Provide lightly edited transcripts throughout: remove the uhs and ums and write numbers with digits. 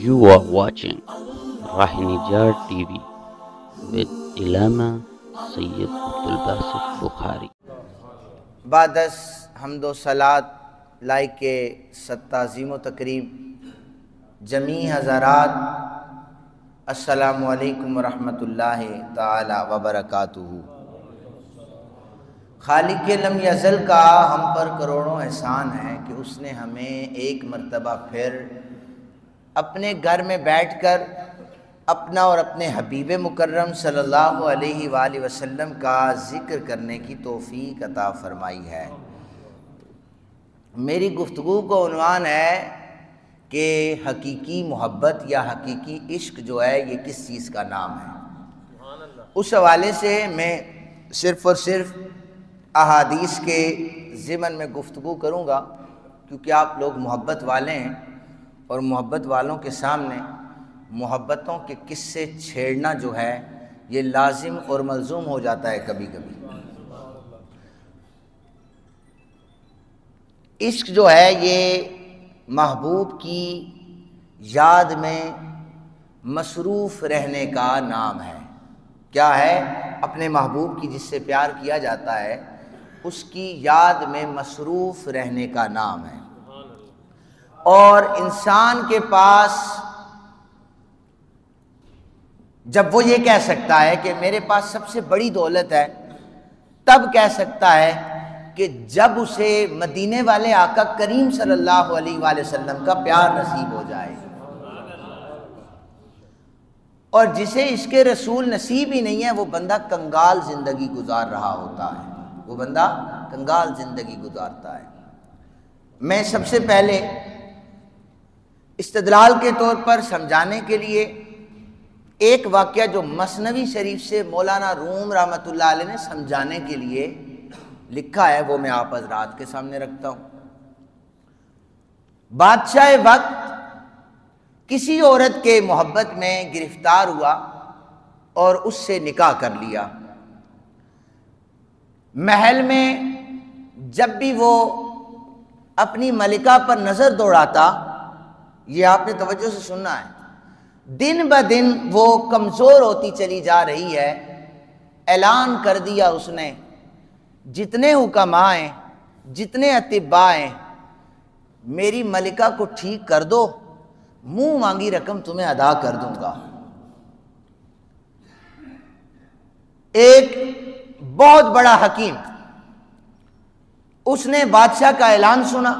You are watching Rahinijar TV with Ilama Sayyid Abdul Basit Bukhari. بعدس حمد و صلات لائق تعظیم و تکریم جمیع حضرات السلام علیکم ورحمۃ اللہ تعالی وبرکاتہ۔ خالق لم یزل کا ہم پر کروڑوں احسان ہے کہ اس نے ہمیں ایک مرتبہ پھر اپنے گھر میں بیٹھ کر اپنا اور اپنے حبیب مکرم صلی اللہ علیہ وآلہ وسلم کا ذکر کرنے کی توفیق عطا فرمائی ہے۔ میری گفتگو کو عنوان ہے کہ حقیقی محبت یا حقیقی عشق جو ہے یہ کس چیز کا نام ہے۔ اس حوالے سے میں صرف اور صرف احادیث کے ضمن میں گفتگو کروں گا، کیونکہ آپ لوگ محبت والے ہیں اور محبت والوں کے سامنے محبتوں کے قصے چھیڑنا جو ہے یہ لازم اور ملزوم ہو جاتا ہے کبھی کبھی۔ عشق جو ہے یہ محبوب کی یاد میں مصروف رہنے کا نام ہے۔ کیا ہے؟ اپنے محبوب کی جس سے پیار کیا جاتا ہے اس کی یاد میں مصروف رہنے کا نام ہے۔ اور انسان کے پاس جب وہ یہ کہہ سکتا ہے کہ میرے پاس سب سے بڑی دولت ہے، تب کہہ سکتا ہے کہ جب اسے مدینے والے آقا کریم صلی اللہ علیہ وآلہ وسلم کا پیار نصیب ہو جائے۔ اور جسے عشق رسول نصیب ہی نہیں ہے وہ بندہ کنگال زندگی گزار رہا ہوتا ہے، وہ بندہ کنگال زندگی گزارتا ہے۔ میں سب سے پہلے استدلال کے طور پر سمجھانے کے لیے ایک واقعہ جو مثنوی شریف سے مولانا روم رحمۃ اللہ علیہ نے سمجھانے کے لیے لکھا ہے وہ میں آپ حضرات کے سامنے رکھتا ہوں۔ بادشاہ وقت کسی عورت کے محبت میں گرفتار ہوا اور اس سے نکاح کر لیا۔ محل میں جب بھی وہ اپنی ملکہ پر نظر دوڑاتا، یہ آپ نے توجہ سے سننا ہے، دن بدن وہ کمزور ہوتی چلی جا رہی ہے۔ اعلان کر دیا اس نے، جتنے حکماء ہیں، جتنے اطباء ہیں، میری ملکہ کو ٹھیک کر دو، منہ مانگی رقم تمہیں ادا کر دوں گا۔ ایک بہت بڑا حکیم اس نے بادشاہ کا اعلان سنا،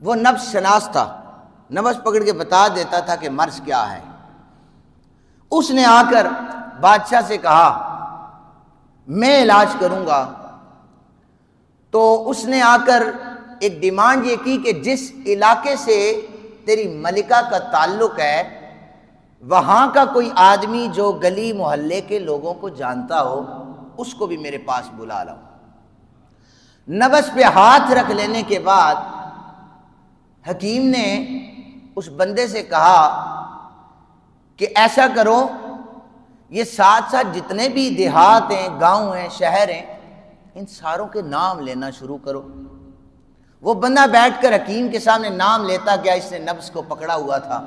وہ نبض شناس تھا، نبض پکڑ کے بتا دیتا تھا کہ مرض کیا ہے۔ اس نے آ کر بادشاہ سے کہا میں علاج کروں گا۔ تو اس نے آ کر ایک ڈیمانڈ یہ کی کہ جس علاقے سے تیری ملکہ کا تعلق ہے وہاں کا کوئی آدمی جو گلی محلے کے لوگوں کو جانتا ہو اس کو بھی میرے پاس بلا لاؤ۔ نبض پہ ہاتھ رکھ لینے کے بعد حکیم نے اس بندے سے کہا کہ ایسا کرو، یہ ساتھ ساتھ جتنے بھی دیہات ہیں، گاؤں ہیں، شہر ہیں، ان ساروں کے نام لینا شروع کرو۔ وہ بندہ بیٹھ کر حکیم کے سامنے نام لیتا گیا، اس نے نبض کو پکڑا ہوا تھا۔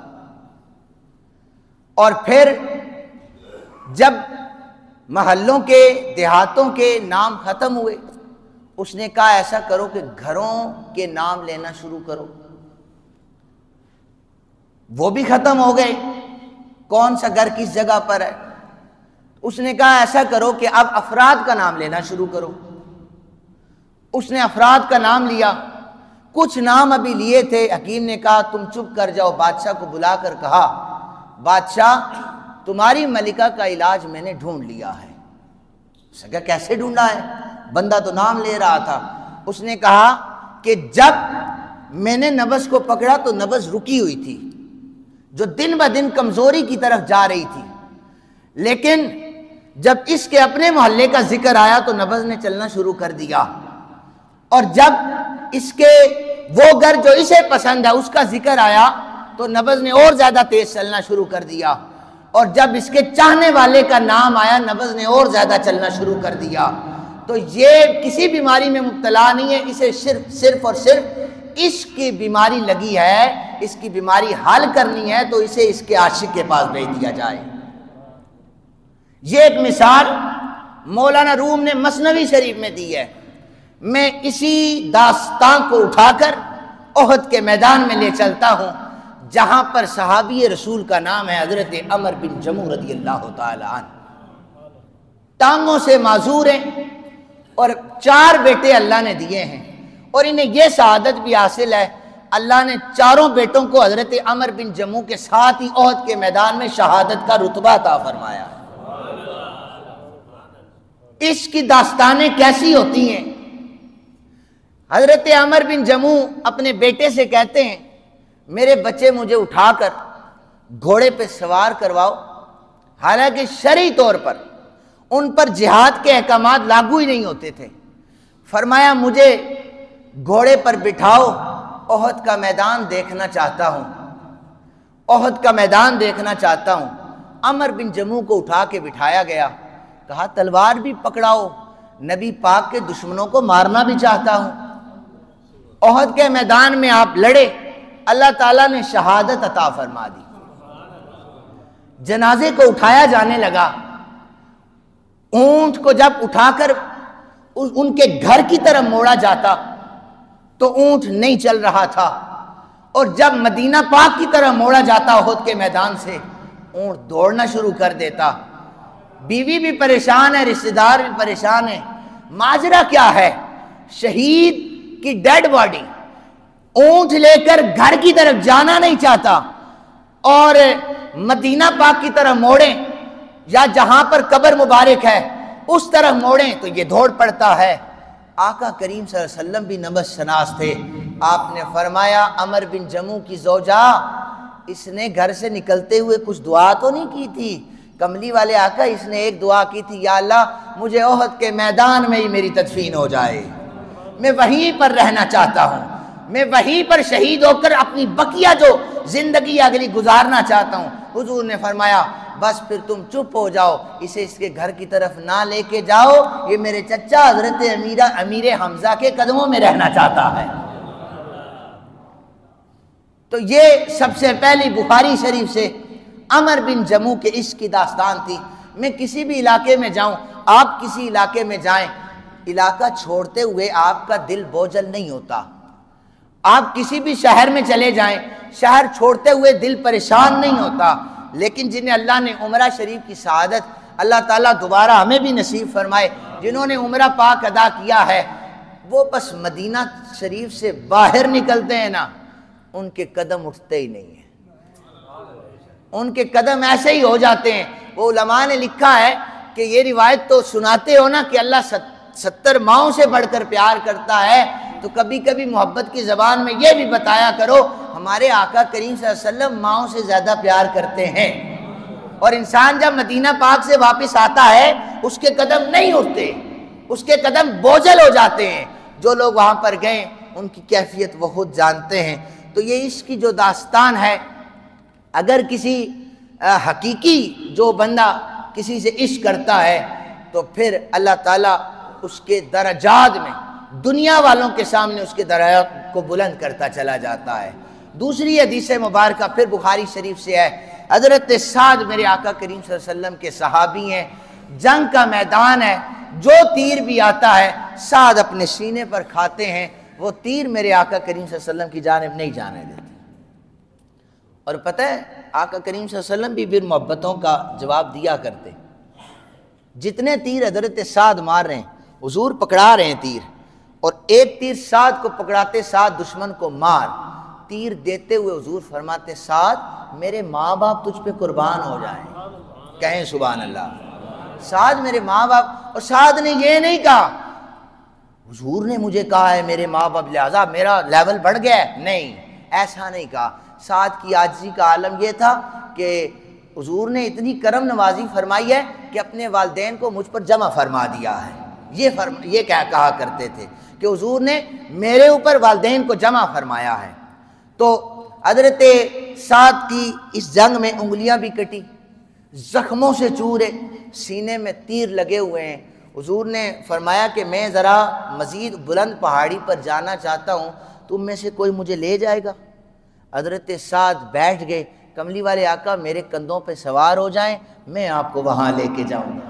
اور پھر جب محلوں کے، دیہاتوں کے نام ختم ہوئے، اس نے کہا ایسا کرو کہ گھروں کے نام لینا شروع کرو۔ وہ بھی ختم ہو گئے، کون سا گھر کس جگہ پر ہے۔ اس نے کہا ایسا کرو کہ اب افراد کا نام لینا شروع کرو۔ اس نے افراد کا نام لیا، کچھ نام ابھی لیے تھے۔ حکیم نے کہا تم چپ کر جاؤ، بادشاہ کو بلا کر کہا بادشاہ تمہاری ملکہ کا علاج میں نے ڈھونڈ لیا ہے۔ اس نے کہا کیسے ڈھونڈا ہے؟ بندہ تو نام لے رہا تھا۔ اس نے کہا کہ جب میں نے نبض کو پکڑا تو نبض رکی ہوئی تھی، جو دن بدن کمزوری کی طرف جا رہی تھی، لیکن جب اس کے اپنے محلے کا ذکر آیا تو نبض نے چلنا شروع کر دیا، اور جب اس کے وہ گھر جو اسے پسند ہے اس کا ذکر آیا تو نبض نے اور زیادہ تیز چلنا شروع کر دیا، اور جب اس کے چاہنے والے کا نام آیا نبض نے اور زیادہ چلنا شروع کر دیا۔ تو یہ کسی بیماری میں مبتلا نہیں ہے، اسے صرف اور صرف اس کی بیماری لگی ہے، اس کی بیماری حل کرنی ہے تو اسے اس کے عاشق کے پاس بھیج دیا جائے۔ یہ ایک مثال مولانا روم نے مثنوی شریف میں دی ہے۔ میں اسی داستان کو اٹھا کر احد کے میدان میں لے چلتا ہوں، جہاں پر صحابی رسول کا نام ہے حضرت عمر بن جموح رضی اللہ تعالی عنہ۔ ٹانگوں سے معذور ہیں اور 4 بیٹے اللہ نے دیے ہیں، اور انہیں یہ سعادت بھی حاصل ہے، اللہ نے 4 بیٹوں کو حضرت عمر بن جموح کے ساتھ ہی احد کے میدان میں شہادت کا رتبہ عطا فرمایا ہے۔ اس کی داستانیں کیسی ہوتی ہیں؟ حضرت عمر بن جموح اپنے بیٹے سے کہتے ہیں، میرے بچے مجھے اٹھا کر گھوڑے پہ سوار کرواؤ، حالانکہ شرعی طور پر ان پر جہاد کے احکامات لاگو ہی نہیں ہوتے تھے۔ فرمایا مجھے گھوڑے پر بٹھاؤ، احد کا میدان دیکھنا چاہتا ہوں، احد کا میدان دیکھنا چاہتا ہوں۔ عمر بن جموح کو اٹھا کے بٹھایا گیا، کہا تلوار بھی پکڑاؤ، نبی پاک کے دشمنوں کو مارنا بھی چاہتا ہوں۔ احد کے میدان میں آپ لڑے، اللہ تعالیٰ نے شہادت عطا فرما دی۔ جنازے کو اٹھایا جانے لگا، اونٹ کو جب اٹھا کر ان کے گھر کی طرف موڑا جاتا تو اونٹ نہیں چل رہا تھا، اور جب مدینہ پاک کی طرف موڑا جاتا احد کے میدان سے، اونٹ دوڑنا شروع کر دیتا۔ بیوی بھی پریشان ہے، رشتہ دار بھی پریشان ہے، ماجرا کیا ہے؟ شہید کی ڈیڈ باڈی اونٹ لے کر گھر کی طرف جانا نہیں چاہتا، اور مدینہ پاک کی طرف موڑیں یا جہاں پر قبر مبارک ہے اس طرف موڑیں تو یہ دوڑ پڑتا ہے۔ آقا کریم صلی اللہ علیہ وسلم بھی نبض شناس تھے، آپ نے فرمایا عمر بن جموح کی زوجہ، اس نے گھر سے نکلتے ہوئے کچھ دعا تو نہیں کی تھی؟ کملی والے آقا اس نے ایک دعا کی تھی، یا اللہ مجھے احد کے میدان میں ہی میری تدفین ہو جائے، میں وہیں پر رہنا چاہتا ہوں، میں وہیں پر شہید ہو کر اپنی بقیہ جو زندگی اگلی گزارنا چاہتا ہوں۔ حضور نے فرمایا بس پھر تم چپ ہو جاؤ، اسے اس کے گھر کی طرف نہ لے کے جاؤ، یہ میرے چچا حضرت امیر حمزہ کے قدموں میں رہنا چاہتا ہے۔ تو یہ سب سے پہلی بخاری شریف سے عمر بن جموح کے عشق کی داستان تھی۔ میں کسی بھی علاقے میں جاؤں، آپ کسی علاقے میں جائیں، علاقہ چھوڑتے ہوئے آپ کا دل بوجھل نہیں ہوتا۔ آپ کسی بھی شہر میں چلے جائیں، شہر چھوڑتے ہوئے دل پریشان نہیں ہوتا۔ لیکن جنہیں اللہ نے عمرہ شریف کی سعادت، اللہ تعالیٰ دوبارہ ہمیں بھی نصیب فرمائے، جنہوں نے عمرہ پاک ادا کیا ہے، وہ بس مدینہ شریف سے باہر نکلتے ہیں نا، ان کے قدم اٹھتے ہی نہیں ہیں، ان کے قدم ایسے ہی ہو جاتے ہیں۔ وہ علماء نے لکھا ہے کہ یہ روایت تو سناتے ہو نا کہ اللہ 70 ماؤں سے بڑھ کر پیار کرتا ہے، تو کبھی کبھی محبت کی زبان میں یہ بھی بتایا کرو ہمارے آقا کریم صلی اللہ علیہ وسلم ماؤں سے زیادہ پیار کرتے ہیں۔ اور انسان جب مدینہ پاک سے واپس آتا ہے اس کے قدم نہیں اٹھتے، اس کے قدم بوجھل ہو جاتے ہیں۔ جو لوگ وہاں پر گئے ان کی کیفیت وہ خود جانتے ہیں۔ تو یہ عشق کی جو داستان ہے، اگر کسی حقیقی جو بندہ کسی سے عشق کرتا ہے تو پھر اللہ تعالیٰ اس کے درجات میں دنیا والوں کے سامنے اس کے درجات کو بلند کرتا چلا جاتا ہے۔ دوسری حدیث مبارکہ پھر بخاری شریف سے ہے، حضرت سعد میرے آقا کریم صلی اللہ علیہ وسلم کے صحابی ہیں، جنگ کا میدان ہے، جو تیر بھی آتا ہے سعد اپنے سینے پر کھاتے ہیں، وہ تیر میرے آقا کریم صلی اللہ علیہ وسلم کی جانب نہیں جانے دیتے۔ اور پتہ ہے آقا کریم صلی اللہ علیہ وسلم بھی پھر محبتوں کا جواب دیا کرتے، جتنے تیر حضرت سعد مار رہے ہیں حضور پکڑا رہے ہیں تیر، اور ایک تیر سعد کو پکڑاتے سعد دشمن کو مار، تیر دیتے ہوئے حضور فرماتے سعد میرے ماں باپ تجھ پہ قربان ہو جائیں، کہیں سبحان اللہ، سعد میرے ماں باپ۔ اور سعد نے یہ نہیں کہا حضور نے مجھے کہا ہے میرے ماں باپ لہذا میرا لیول بڑھ گیا ہے، نہیں، ایسا نہیں کہا۔ سعد کی عاجزی کا عالم یہ تھا کہ حضور نے اتنی کرم نوازی فرمائی ہے کہ اپنے والدین کو مجھ پر جمع فرما دیا ہے، یہ کہا کرتے تھے کہ حضور نے میرے اوپر والدین کو جمع فرمایا ہے۔ تو حضرت سعد کی اس جنگ میں انگلیاں بھی کٹی، زخموں سے چورے، سینے میں تیر لگے ہوئے ہیں، حضور نے فرمایا کہ میں ذرا مزید بلند پہاڑی پر جانا چاہتا ہوں، تم میں سے کوئی مجھے لے جائے گا؟ حضرت سعد بیٹھ گئے، کملی والے آقا میرے کندھوں پہ سوار ہو جائیں، میں آپ کو وہاں لے کے جاؤں گا۔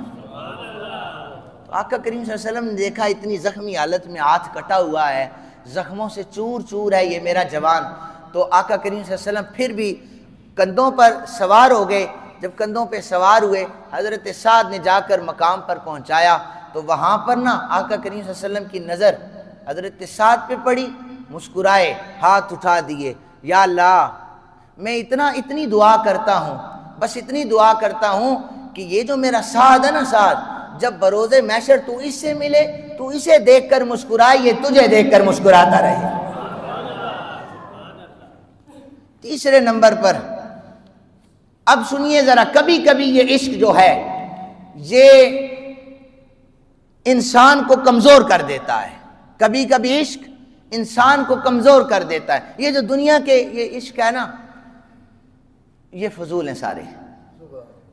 تو آقا کریم صلی اللہ علیہ وسلم نے دیکھا اتنی زخمی حالت میں، ہاتھ کٹا ہوا ہے، زخموں سے چور چور ہے یہ میرا جوان۔ تو آقا کریم صلی اللہ علیہ وسلم پھر بھی کندھوں پر سوار ہو گئے۔ جب کندھوں پہ سوار ہوئے، حضرت سعد نے جا کر مقام پر پہنچایا تو وہاں پر نا آقا کریم صلی اللہ علیہ وسلم کی نظر حضرت سعد پہ پڑی، مسکرائے، ہاتھ اٹھا دیے، یا اللہ میں اتنی دعا کرتا ہوں، بس اتنی دعا کرتا ہوں کہ یہ جو میرا سعد ہے نا سعد، جب بروز محشر تو اس سے ملے تو اسے دیکھ کر مسکرائے، یہ تجھے دیکھ کر مسکراتا رہے۔ تیسرے نمبر پر اب سنیے ذرا، کبھی کبھی یہ عشق جو ہے یہ انسان کو کمزور کر دیتا ہے، کبھی کبھی عشق انسان کو کمزور کر دیتا ہے۔ یہ جو دنیا کے یہ عشق ہے نا، یہ فضول ہیں سارے،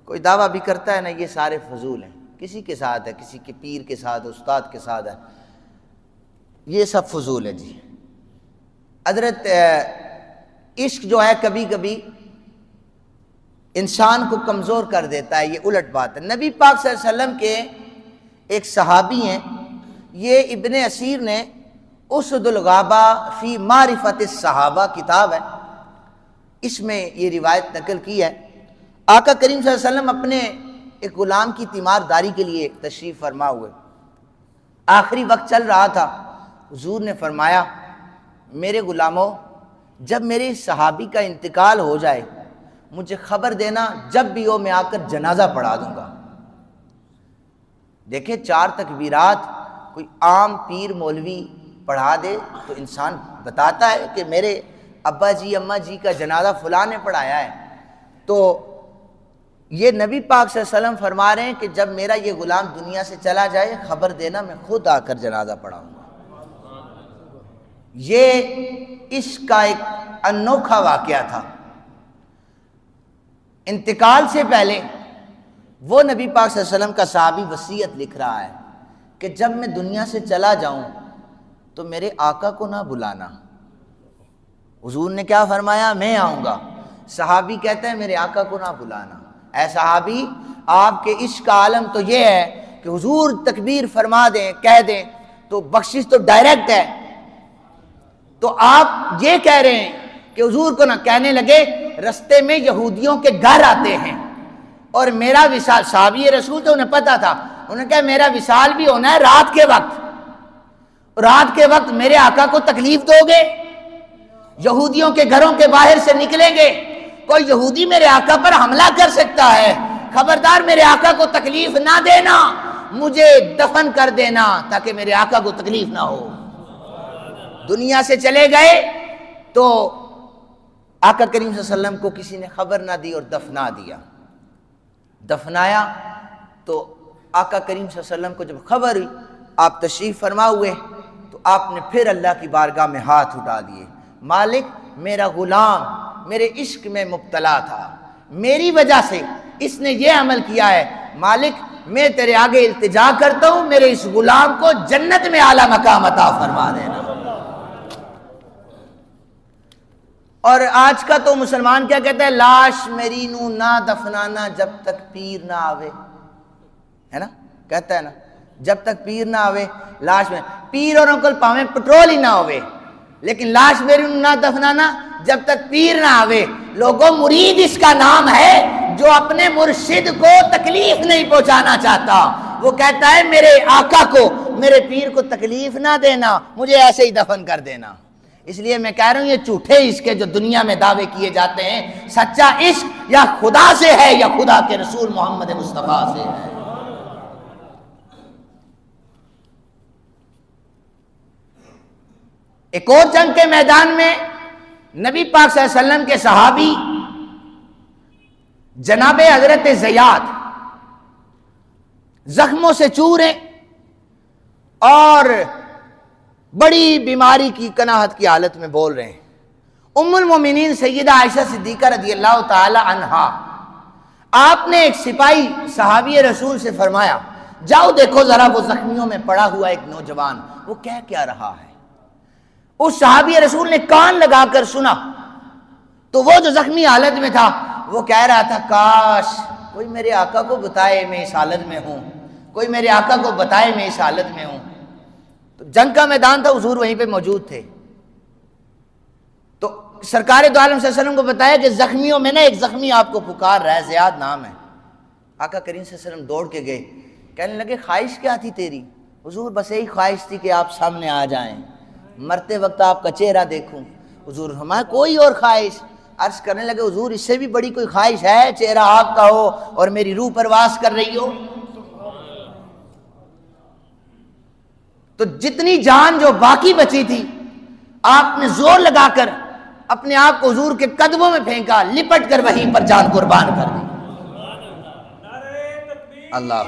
کوئی دعویٰ بھی کرتا ہے نا یہ سارے فضول ہیں، کسی کے ساتھ ہے، کسی کے پیر کے ساتھ، استاد کے ساتھ ہے، یہ سب فضول ہے جی۔ حضرت عشق جو ہے کبھی کبھی انسان کو کمزور کر دیتا ہے، یہ الٹ بات ہے۔ نبی پاک صلی اللہ علیہ وسلم کے ایک صحابی ہیں، یہ ابن اسیر نے اسد الغابہ فی معرفت الصحابہ کتاب ہے، اس میں یہ روایت نقل کی ہے۔ آقا کریم صلی اللہ علیہ وسلم اپنے ایک غلام کی تیمارداری کے لیے تشریف فرما ہوئے، آخری وقت چل رہا تھا، حضور نے فرمایا میرے غلاموں جب میرے صحابی کا انتقال ہو جائے مجھے خبر دینا، جب بھی ہو میں آ کر جنازہ پڑھا دوں گا۔ دیکھیں 4 تکبیرات کوئی عام پیر مولوی پڑھا دے تو انسان بتاتا ہے کہ میرے ابا جی اماں جی کا جنازہ فلاں نے پڑھایا ہے۔ تو یہ نبی پاک صلی اللہ علیہ وسلم فرما رہے ہیں کہ جب میرا یہ غلام دنیا سے چلا جائے خبر دینا، میں خود آ کر جنازہ پڑھاؤں گا۔ یہ اس کا ایک انوکھا واقعہ تھا۔ انتقال سے پہلے وہ نبی پاک صلی اللہ علیہ وسلم کا صحابی وصیت لکھ رہا ہے کہ جب میں دنیا سے چلا جاؤں تو میرے آقا کو نہ بلانا۔ حضور نے کیا فرمایا؟ میں آؤں گا۔ صحابی کہتا ہے میرے آقا کو نہ بلانا۔ اے صحابی، آپ کے عشق کا عالم تو یہ ہے کہ حضور تکبیر فرما دیں، کہہ دیں تو بخشش تو ڈائریکٹ ہے، تو آپ یہ کہہ رہے ہیں کہ حضور کو نہ کہنے لگے رستے میں یہودیوں کے گھر آتے ہیں اور میرا وصال، صحابی رسول تو انہیں پتا تھا، انہوں نے کہا میرا وصال بھی ہونا ہے رات کے وقت، رات کے وقت میرے آقا کو تکلیف دو گے، یہودیوں کے گھروں کے باہر سے نکلیں گے، کوئی یہودی میرے آقا پر حملہ کر سکتا ہے، خبردار میرے آقا کو تکلیف نہ دینا، مجھے دفن کر دینا تاکہ میرے آقا کو تکلیف نہ ہو۔ دنیا سے چلے گئے تو آقا کریم صلی اللہ علیہ وسلم کو کسی نے خبر نہ دی اور دفنا دیا۔ دفنایا تو آقا کریم صلی اللہ علیہ وسلم کو جب خبر ہوئی، آپ تشریف فرما ہوئے تو آپ نے پھر اللہ کی بارگاہ میں ہاتھ اٹھا دیے، مالک میرا غلام میرے عشق میں مبتلا تھا، میری وجہ سے اس نے یہ عمل کیا ہے، مالک میں تیرے آگے التجا کرتا ہوں میرے اس غلام کو جنت میں اعلیٰ مقام عطا فرما دینا۔ اور آج کا تو مسلمان کیا کہتا ہے، لاش میری نو نہ دفنانا جب تک پیر نہ آوے، ہے نا، کہتا ہے نا جب تک پیر نہ آوے لاش میں، پیر اور انکل پاویں پٹرول ہی نہ ہوئے، لیکن لاش میری نو نہ دفنانا جب تک پیر نہ آوے۔ لوگوں مرید اس کا نام ہے جو اپنے مرشد کو تکلیف نہیں پہنچانا چاہتا، وہ کہتا ہے میرے آقا کو میرے پیر کو تکلیف نہ دینا، مجھے ایسے ہی دفن کر دینا۔ اس لیے میں کہہ رہا ہوں یہ جھوٹے عشق کے جو دنیا میں دعوے کیے جاتے ہیں، سچا عشق یا خدا سے ہے یا خدا کے رسول محمد مصطفیٰ سے ہے۔ ایک اور جنگ کے میدان میں نبی پاک صلی اللہ علیہ وسلم کے صحابی جناب حضرت زیاد زخموں سے چور ہیں اور بڑی بیماری کی کناہت کی حالت میں بول رہے ہیں۔ ام المومنین سیدہ عائشہ صدیقہ رضی اللہ تعالی عنہا، آپ نے ایک سپاہی صحابی رسول سے فرمایا جاؤ دیکھو ذرا وہ زخمیوں میں پڑا ہوا ایک نوجوان وہ کیا رہا ہے۔ اس صحابی رسول نے کان لگا کر سنا تو وہ جو زخمی حالت میں تھا وہ کہہ رہا تھا کاش کوئی میرے آقا کو بتائے میں اس حالت میں ہوں، کوئی میرے آقا کو بتائے میں اس حالت میں ہوں۔ تو جنگ کا میدان تھا، حضور وہیں پہ موجود تھے، تو سرکار دو عالم صلی اللہ علیہ وسلم کو بتایا کہ زخمیوں میں نا ایک زخمی آپ کو پکار رہا ہے، زیاد نام ہے۔ آقا کریم صلی اللہ علیہ وسلم دوڑ کے گئے، کہنے لگے خواہش کیا تھی تیری؟ حضور بس یہی خواہش تھی کہ آپ سامنے آ جائیں، مرتے وقت آپ کا چہرہ دیکھوں۔ حضور ہمارا کوئی اور خواہش؟ عرض کرنے لگے حضور اس سے بھی بڑی کوئی خواہش ہے چہرہ آپ کا ہو اور میری روح پرواز کر رہی ہو؟ تو جتنی جان جو باقی بچی تھی آپ نے زور لگا کر اپنے آپ کو حضور کے قدموں میں پھینکا، لپٹ کر وہیں پر جان قربان کر دی۔ اللہ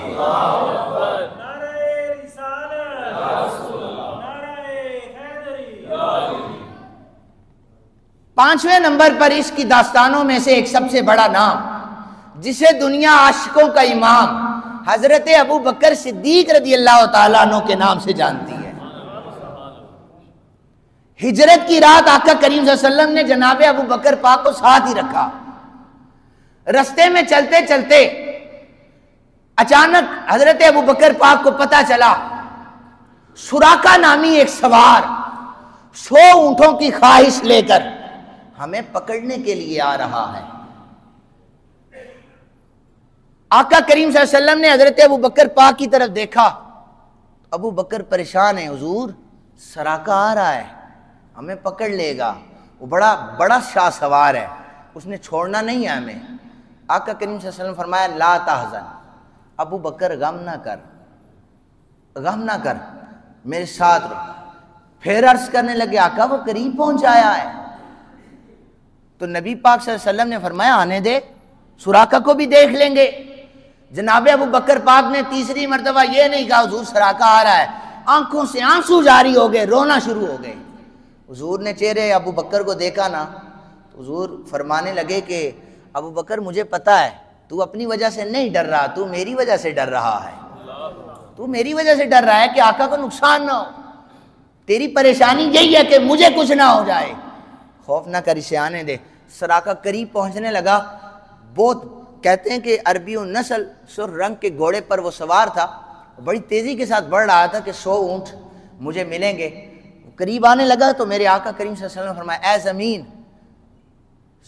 پانچویں نمبر پر اس کی داستانوں میں سے ایک سب سے بڑا نام جسے دنیا عاشقوں کا امام حضرت ابو بکر صدیق رضی اللہ تعالیٰ عنہ کے نام سے جانتی ہے۔ ہجرت کی رات آقا کریم صلی اللہ علیہ وسلم نے جناب ابو بکر پاک کو ساتھ ہی رکھا۔ رستے میں چلتے چلتے اچانک حضرت ابو بکر پاک کو پتہ چلا سراقہ نامی ایک سوار 100 اونٹوں کی خواہش لے کر ہمیں پکڑنے کے لیے آ رہا ہے۔ آقا کریم صلی اللہ علیہ وسلم نے حضرت ابو بکر پاک کی طرف دیکھا، ابو بکر پریشان ہے، حضور سراقہ آ رہا ہے ہمیں پکڑ لے گا، وہ بڑا شاہ سوار ہے، اس نے چھوڑنا نہیں ہے ہمیں۔ آقا کریم صلی اللہ علیہ وسلم فرمایا لا تحزن، ابو بکر غم نہ کر میرے ساتھ رہو۔ پھر عرض کرنے لگے آقا وہ قریب پہنچ آیا ہے۔ تو نبی پاک صلی اللہ علیہ وسلم نے فرمایا آنے دے، سراقہ کو بھی دیکھ لیں گے۔ جناب ابو بکر پاک نے تیسری مرتبہ یہ نہیں کہا حضور سراقہ آ رہا ہے، آنکھوں سے آنسو جاری ہو گئے، رونا شروع ہو گئے۔ حضور نے چہرے ابو بکر کو دیکھا نا تو حضور فرمانے لگے کہ ابو بکر مجھے پتا ہے تو اپنی وجہ سے نہیں ڈر رہا، تو میری وجہ سے ڈر رہا ہے، تو میری وجہ سے ڈر رہا ہے کہ آقا کو نقصان نہ ہو، تیری پریشانی یہی ہے کہ مجھے کچھ نہ ہو جائے، خوف نہ کر، اسے آنے دے۔ سراقہ قریب پہنچنے لگا، بہت کہتے ہیں کہ عربی النسل سر رنگ کے گھوڑے پر وہ سوار تھا، بڑی تیزی کے ساتھ بڑھ رہا تھا کہ 100 اونٹ مجھے ملیں گے۔ قریب آنے لگا تو میرے آقا کریم صلی اللہ علیہ وسلم نے فرمایا اے زمین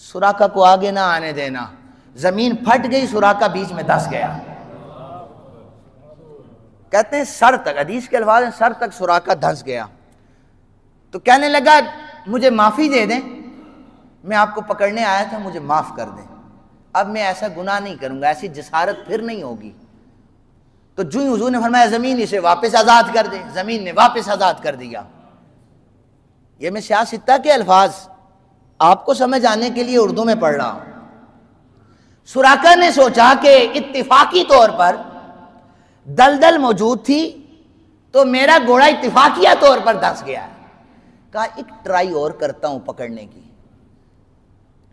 سراقہ کو آگے نہ آنے دینا۔ زمین پھٹ گئی، سراقہ بیچ میں دھس گیا، کہتے ہیں سر تک، حدیث کے الفاظ ہیں سر تک سراقہ دھس گیا۔ تو کہنے لگا مجھے معافی دے دیں، میں آپ کو پکڑنے آیا تھا، مجھے معاف کر دیں، اب میں ایسا گناہ نہیں کروں گا، ایسی جسارت پھر نہیں ہوگی۔ تو جو ہی حضور نے فرمایا زمین اسے واپس آزاد کر دے، زمین نے واپس آزاد کر دیا۔ یہ میں سیاہ ستہ کے الفاظ آپ کو سمجھ آنے کے لیے اردو میں پڑھ رہا ہوں۔ سراقہ نے سوچا کہ اتفاقی طور پر دلدل موجود تھی تو میرا گھوڑا اتفاقیہ طور پر دھس گیا ہے، کہا ایک ٹرائی اور کرتا ہوں پکڑنے کی۔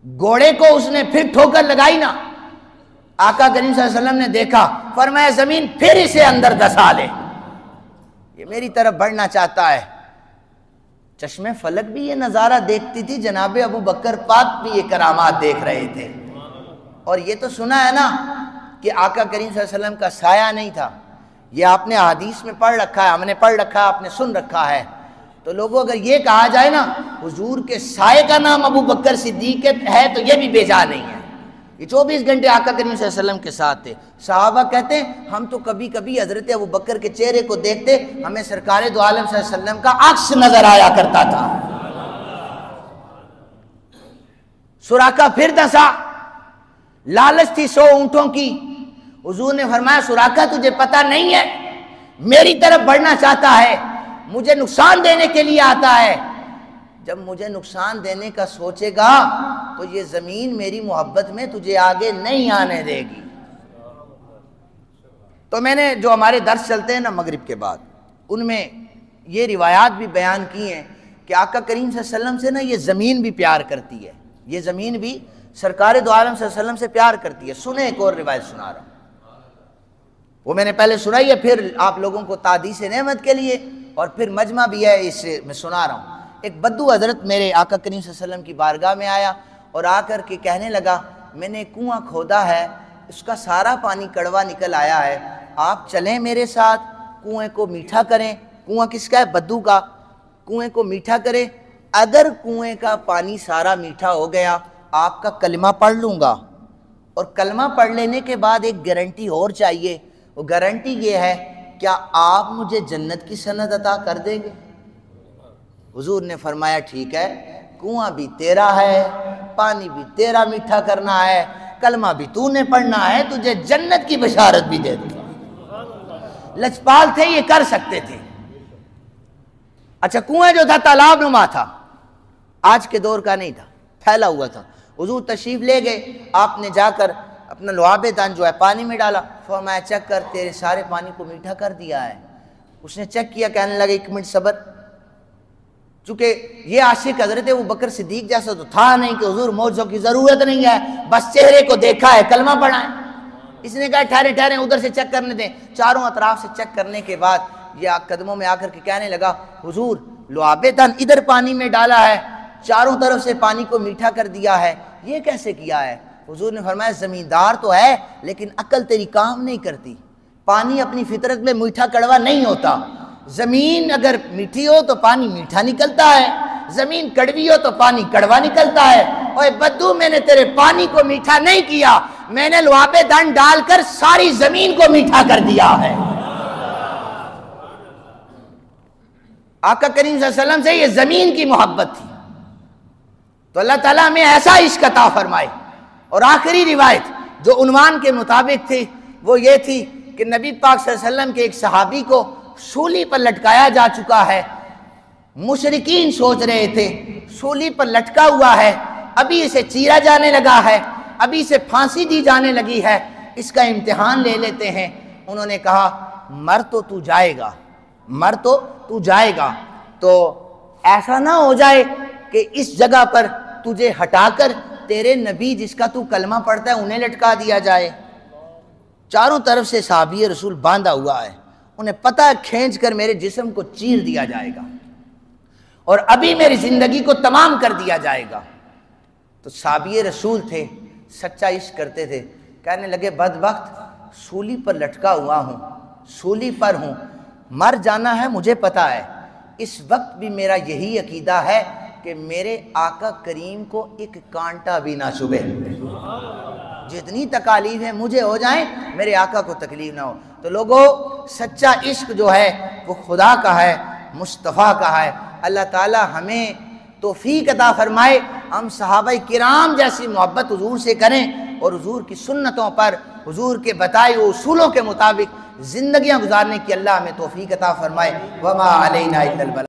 گھوڑے کو اس نے پھر ٹھوکر لگائی نا، آقا کریم صلی اللہ علیہ وسلم نے دیکھا، فرمایا زمین پھر اسے اندر دھسا لے، یہ میری طرف بڑھنا چاہتا ہے۔ چشمے فلک بھی یہ نظارہ دیکھتی تھی، جناب ابو بکر پاک بھی یہ کرامات دیکھ رہے تھے۔ اور یہ تو سنا ہے نا کہ آقا کریم صلی اللہ علیہ وسلم کا سایہ نہیں تھا، یہ آپ نے حدیث میں پڑھ رکھا ہے، ہم نے پڑھ رکھا ہے، آپ نے سن رکھا ہے۔ تو لوگوں اگر یہ کہا جائے نا حضور کے سائے کا نام ابو بکر صدیق ہے تو یہ بھی بیجا نہیں ہے۔ یہ 24 گھنٹے آقا کریم صلی اللہ علیہ وسلم کے ساتھ تھے۔ صحابہ کہتے ہیں ہم تو کبھی کبھی حضرت ابو بکر کے چہرے کو دیکھتے ہمیں سرکار دو عالم صلی اللہ علیہ وسلم کا عکس نظر آیا کرتا تھا۔ سراقہ پھر دھسا، لالچ تھی 100 اونٹوں کی۔ حضور نے فرمایا سراقہ تجھے پتہ نہیں ہے، میری طرف بڑھنا چاہتا ہے، مجھے نقصان دینے کے لیے آتا ہے، جب مجھے نقصان دینے کا سوچے گا تو یہ زمین میری محبت میں تجھے آگے نہیں آنے دے گی۔ تو میں نے جو ہمارے درس چلتے ہیں نا مغرب کے بعد، ان میں یہ روایات بھی بیان کی ہیں کہ آقا کریم صلی اللہ علیہ وسلم سے نا یہ زمین بھی پیار کرتی ہے، یہ زمین بھی سرکار دو عالم صلی اللہ علیہ وسلم سے پیار کرتی ہے۔ سنیں ایک اور روایت سنا رہا ہوں۔ وہ میں نے پہلے سنائی ہے، پھر آپ لوگوں کو تعدیث نعمت کے لیے، اور پھر مجمع بھی ہے، اس سے میں سنا رہا ہوں۔ ایک بدو حضرت میرے آقا کریم صلی اللہ علیہ وسلم کی بارگاہ میں آیا اور آ کر کے کہنے لگا میں نے کنواں کھودا ہے، اس کا سارا پانی کڑوا نکل آیا ہے، آپ چلیں میرے ساتھ، کنویں کو میٹھا کریں۔ کنواں کس کا ہے؟ بدو کا۔ کنویں کو میٹھا کریں، اگر کنویں کا پانی سارا میٹھا ہو گیا آپ کا کلمہ پڑھ لوں گا، اور کلمہ پڑھ لینے کے بعد ایک گارنٹی اور چاہیے، وہ گارنٹی یہ ہے کیا آپ مجھے جنت کی سند عطا کر دیں گے؟ حضور نے فرمایا ٹھیک ہے، کنواں بھی تیرا ہے، پانی بھی تیرا میٹھا کرنا ہے، کلمہ بھی تو نے پڑھنا ہے، تجھے جنت کی بشارت بھی دے دوں۔ لجپال تھے، یہ کر سکتے تھے۔ اچھا، کنواں جو تھا تالاب نما تھا، آج کے دور کا نہیں تھا، پھیلا ہوا تھا۔ حضور تشریف لے گئے، آپ نے جا کر اپنا لعاب دان جو ہے پانی میں ڈالا، فرمایا چیک کر، تیرے سارے پانی کو میٹھا کر دیا ہے۔ اس نے چیک کیا، کہنے لگا 1 منٹ صبر، چونکہ یہ عاشق حضرت ابوبکر صدیق جیسا تو تھا نہیں کہ حضور معجزوں کی ضرورت نہیں ہے، بس چہرے کو دیکھا ہے، کلمہ پڑھا ہے۔ اس نے کہا ٹھہرے ٹھہرے ادھر سے چیک کرنے دیں۔ چاروں اطراف سے چیک کرنے کے بعد یہ قدموں میں آ کر کے کہنے لگا حضور لعاب دان ادھر پانی میں ڈالا ہے، چاروں طرف سے پانی کو میٹھا کر دیا ہے، یہ کیسے کیا ہے؟ حضور نے فرمایا زمیندار تو ہے لیکن عقل تیری کام نہیں کرتی، پانی اپنی فطرت میں میٹھا کڑوا نہیں ہوتا، زمین اگر میٹھی ہو تو پانی میٹھا نکلتا ہے، زمین کڑوی ہو تو پانی کڑوا نکلتا ہے۔ اوے بدو، میں نے تیرے پانی کو میٹھا نہیں کیا، میں نے لعاب دان ڈال کر ساری زمین کو میٹھا کر دیا ہے۔ آقا کریم صلی اللہ علیہ وسلم سے یہ زمین کی محبت تھی، تو اللہ تعالیٰ ہمیں ایسا عشق عطا فرمائے۔ اور آخری روایت جو عنوان کے مطابق تھی وہ یہ تھی کہ نبی پاک صلی اللہ علیہ وسلم کے ایک صحابی کو سولی پر لٹکایا جا چکا ہے، مشرکین سوچ رہے تھے سولی پر لٹکا ہوا ہے، ابھی اسے چیرا جانے لگا ہے، ابھی اسے پھانسی دی جانے لگی ہے، اس کا امتحان لے لیتے ہیں۔ انہوں نے کہا مر تو تو جائے گا، مر تو تو جائے گا، تو ایسا نہ ہو جائے کہ اس جگہ پر تجھے ہٹا کر تیرے نبی جس کا تو کلمہ پڑھتا ہے انہیں لٹکا دیا جائے۔ چاروں طرف سے صحابی رسول باندھا ہوا ہے، انہیں پتہ ہے کھینچ کر میرے جسم کو چیر دیا جائے گا اور ابھی میری زندگی کو تمام کر دیا جائے گا۔ تو صحابی رسول تھے، سچا عشق کرتے تھے، کہنے لگے بدبخت، سولی پر لٹکا ہوا ہوں، سولی پر ہوں، مر جانا ہے مجھے پتہ ہے، اس وقت بھی میرا یہی عقیدہ ہے کہ میرے آقا کریم کو ایک کانٹا بھی نہ چبھے، جتنی تکالیفیں مجھے ہو جائیں میرے آقا کو تکلیف نہ ہو۔ تو لوگوں، سچا عشق جو ہے وہ خدا کا ہے، مصطفیٰ کا ہے۔ اللہ تعالی ہمیں توفیق عطا فرمائے، ہم صحابہ کرام جیسی محبت حضور سے کریں اور حضور کی سنتوں پر، حضور کے بتائے ہوئے اصولوں کے مطابق زندگیاں گزارنے کی اللہ ہمیں توفیق عطا فرمائے۔ وما علینا الا البلاغ۔